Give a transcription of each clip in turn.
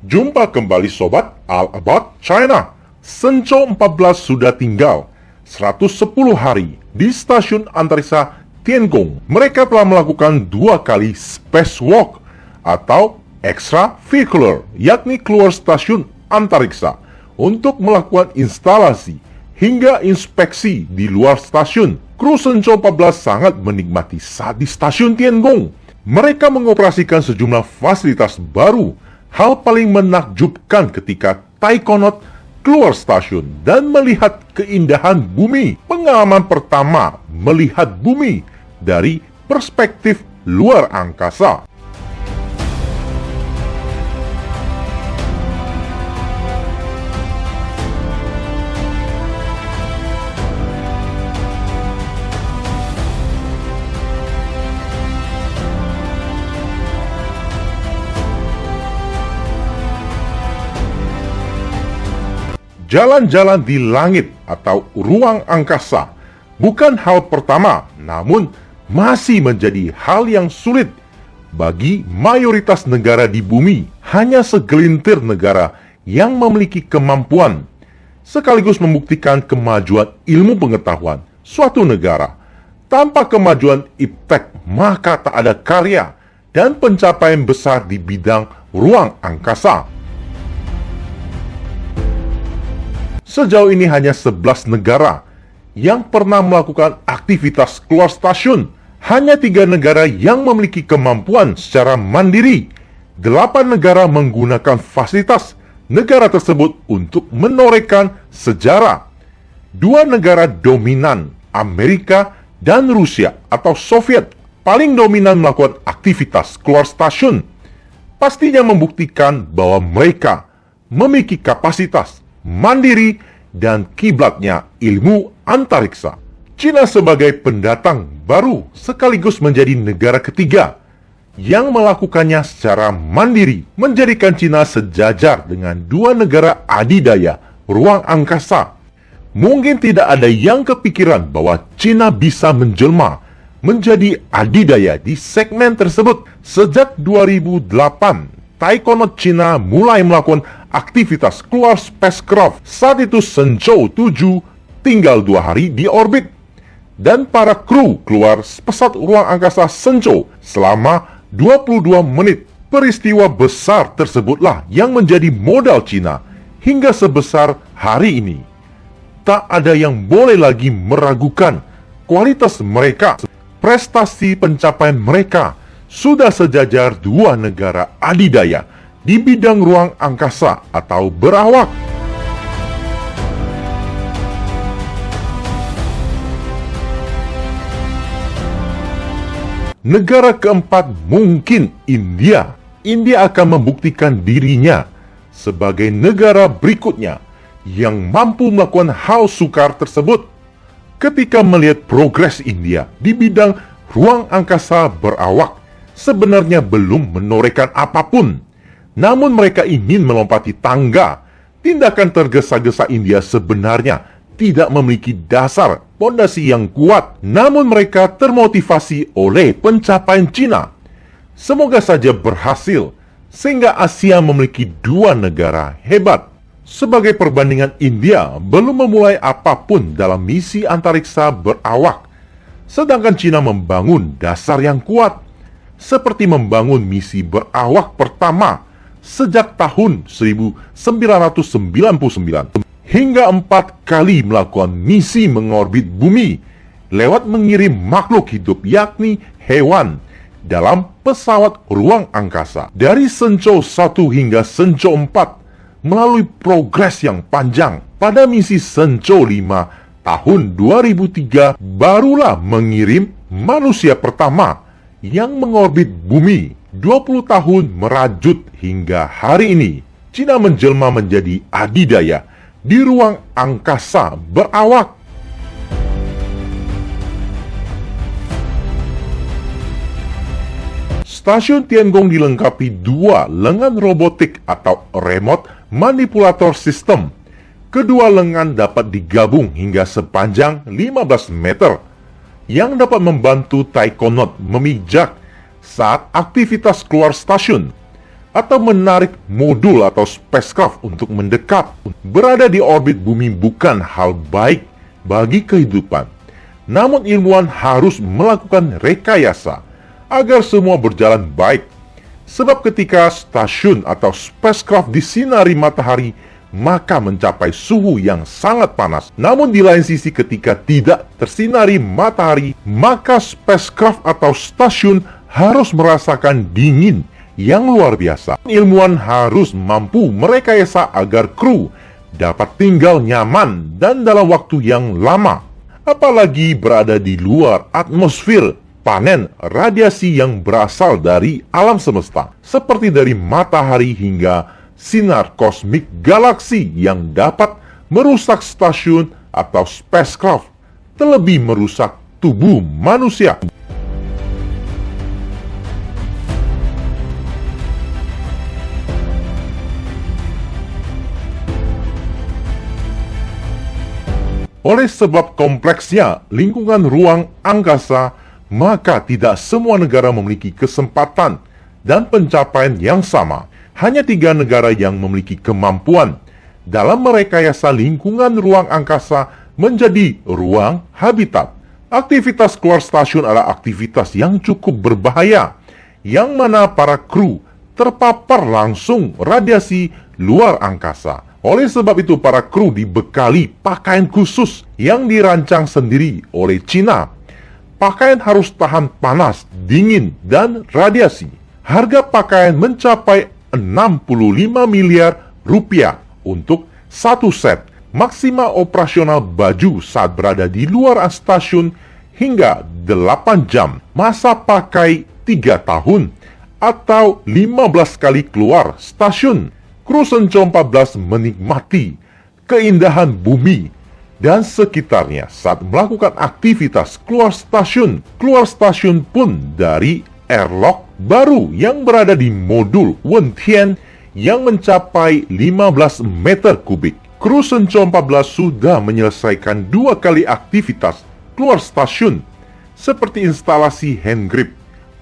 Jumpa kembali sobat All About China. Shenzhou 14 sudah tinggal 110 hari di stasiun antariksa Tiangong. Mereka telah melakukan 2 kali spacewalk atau extravehicular, yakni keluar stasiun antariksa untuk melakukan instalasi hingga inspeksi di luar stasiun. Kru Shenzhou 14 sangat menikmati saat di stasiun Tiangong. Mereka mengoperasikan sejumlah fasilitas baru. Hal paling menakjubkan ketika taikonaut keluar stasiun dan melihat keindahan bumi. Pengalaman pertama melihat bumi dari perspektif luar angkasa. Jalan-jalan di langit atau ruang angkasa bukan hal pertama, namun masih menjadi hal yang sulit bagi mayoritas negara di bumi. Hanya segelintir negara yang memiliki kemampuan, sekaligus membuktikan kemajuan ilmu pengetahuan suatu negara. Tanpa kemajuan iptek, maka tak ada karya dan pencapaian besar di bidang ruang angkasa. Sejauh ini hanya 11 negara yang pernah melakukan aktivitas keluar stasiun. Hanya 3 negara yang memiliki kemampuan secara mandiri. 8 negara menggunakan fasilitas negara tersebut untuk menorehkan sejarah. 2 negara dominan, Amerika dan Rusia atau Soviet, paling dominan melakukan aktivitas keluar stasiun. Pastinya membuktikan bahwa mereka memiliki kapasitas mandiri dan kiblatnya ilmu antariksa. Cina sebagai pendatang baru sekaligus menjadi negara ketiga yang melakukannya secara mandiri, menjadikan Cina sejajar dengan 2 negara adidaya ruang angkasa. Mungkin tidak ada yang kepikiran bahwa Cina bisa menjelma menjadi adidaya di segmen tersebut. Sejak 2008, taikonaut Cina mulai melakukan aktivitas keluar spacecraft. Saat itu Shenzhou 7 tinggal 2 hari di orbit. Dan para kru keluar pesawat ruang angkasa Shenzhou selama 22 menit. Peristiwa besar tersebutlah yang menjadi modal Cina hingga sebesar hari ini. Tak ada yang boleh lagi meragukan kualitas mereka. Prestasi pencapaian mereka sudah sejajar 2 negara adidaya di bidang ruang angkasa atau berawak. Negara keempat mungkin India. India akan membuktikan dirinya sebagai negara berikutnya yang mampu melakukan hal sukar tersebut. Ketika melihat progres India di bidang ruang angkasa berawak, sebenarnya belum menorehkan apapun. Namun mereka ingin melompati tangga. Tindakan tergesa-gesa India sebenarnya tidak memiliki dasar pondasi yang kuat. Namun mereka termotivasi oleh pencapaian Cina. Semoga saja berhasil, sehingga Asia memiliki 2 negara hebat. Sebagai perbandingan, India belum memulai apapun dalam misi antariksa berawak. Sedangkan Cina membangun dasar yang kuat, seperti membangun misi berawak pertama sejak tahun 1999 hingga 4 kali melakukan misi mengorbit bumi lewat mengirim makhluk hidup yakni hewan dalam pesawat ruang angkasa. Dari Shenzhou 1 hingga Shenzhou 4 melalui progres yang panjang. Pada misi Shenzhou 5 tahun 2003 barulah mengirim manusia pertama yang mengorbit bumi. 20 tahun merajut hingga hari ini, Cina menjelma menjadi adidaya di ruang angkasa berawak. Stasiun Tiangong dilengkapi 2 lengan robotik atau remote manipulator system. Kedua lengan dapat digabung hingga sepanjang 15 meter yang dapat membantu taikonaut memijak saat aktivitas keluar stasiun. atau menarik modul atau spacecraft untuk mendekat. Berada di orbit bumi bukan hal baik bagi kehidupan. Namun ilmuwan harus melakukan rekayasa agar semua berjalan baik. Sebab ketika stasiun atau spacecraft disinari matahari, maka mencapai suhu yang sangat panas. Namun di lain sisi ketika tidak tersinari matahari, maka spacecraft atau stasiun harus merasakan dingin yang luar biasa. Ilmuwan harus mampu merekayasa agar kru dapat tinggal nyaman dan dalam waktu yang lama. Apalagi berada di luar atmosfer panen radiasi yang berasal dari alam semesta, seperti dari matahari hingga sinar kosmik galaksi yang dapat merusak stasiun atau spacecraft, terlebih merusak tubuh manusia. Oleh sebab kompleksnya lingkungan ruang angkasa, maka tidak semua negara memiliki kesempatan dan pencapaian yang sama. Hanya 3 negara yang memiliki kemampuan dalam merekayasa lingkungan ruang angkasa menjadi ruang habitat. Aktivitas keluar stasiun adalah aktivitas yang cukup berbahaya, yang mana para kru terpapar langsung radiasi luar angkasa. Oleh sebab itu para kru dibekali pakaian khusus yang dirancang sendiri oleh Cina. Pakaian harus tahan panas, dingin, dan radiasi. Harga pakaian mencapai 65 miliar rupiah untuk satu set. Maksimal operasional baju saat berada di luar stasiun hingga 8 jam. Masa pakai 3 tahun atau 15 kali keluar stasiun. Kru Shenzhou 14 menikmati keindahan bumi dan sekitarnya saat melakukan aktivitas keluar stasiun. Keluar stasiun pun dari airlock baru yang berada di modul Wentian yang mencapai 15 meter kubik. Kru Shenzhou 14 sudah menyelesaikan 2 kali aktivitas keluar stasiun, seperti instalasi hand grip,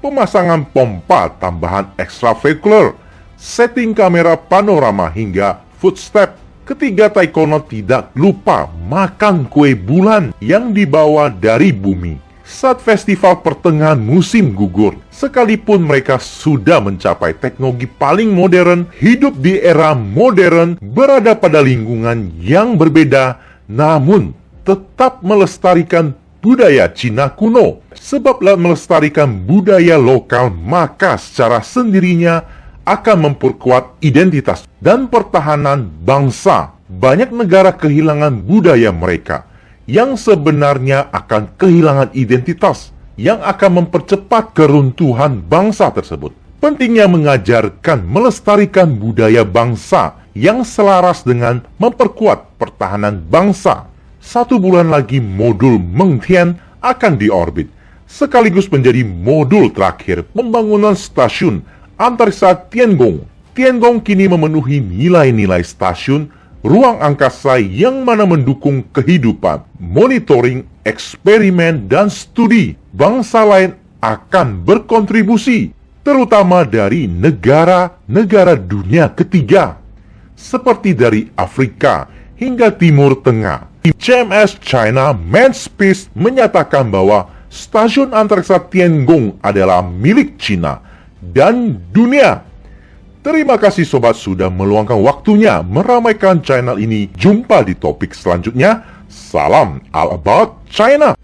pemasangan pompa tambahan extravehicular, setting kamera panorama hingga footstep. Ketiga taikonaut tidak lupa makan kue bulan yang dibawa dari bumi saat festival pertengahan musim gugur. Sekalipun mereka sudah mencapai teknologi paling modern, hidup di era modern, berada pada lingkungan yang berbeda, namun tetap melestarikan budaya Cina kuno. Sebab melestarikan budaya lokal, maka secara sendirinya akan memperkuat identitas dan pertahanan bangsa. Banyak negara kehilangan budaya mereka, yang sebenarnya akan kehilangan identitas, yang akan mempercepat keruntuhan bangsa tersebut. Pentingnya mengajarkan melestarikan budaya bangsa yang selaras dengan memperkuat pertahanan bangsa. 1 bulan lagi modul Mengtian akan diorbit, sekaligus menjadi modul terakhir pembangunan stasiun antariksa Tiangong. Tiangong kini memenuhi nilai-nilai stasiun ruang angkasa yang mana mendukung kehidupan, monitoring, eksperimen, dan studi. Bangsa lain akan berkontribusi, terutama dari negara-negara dunia ketiga, seperti dari Afrika hingga Timur Tengah. CMS China Manned Space menyatakan bahwa stasiun antariksa Tiangong adalah milik China dan dunia. Terima kasih sobat sudah meluangkan waktunya meramaikan channel ini. Jumpa di topik selanjutnya. Salam all about China.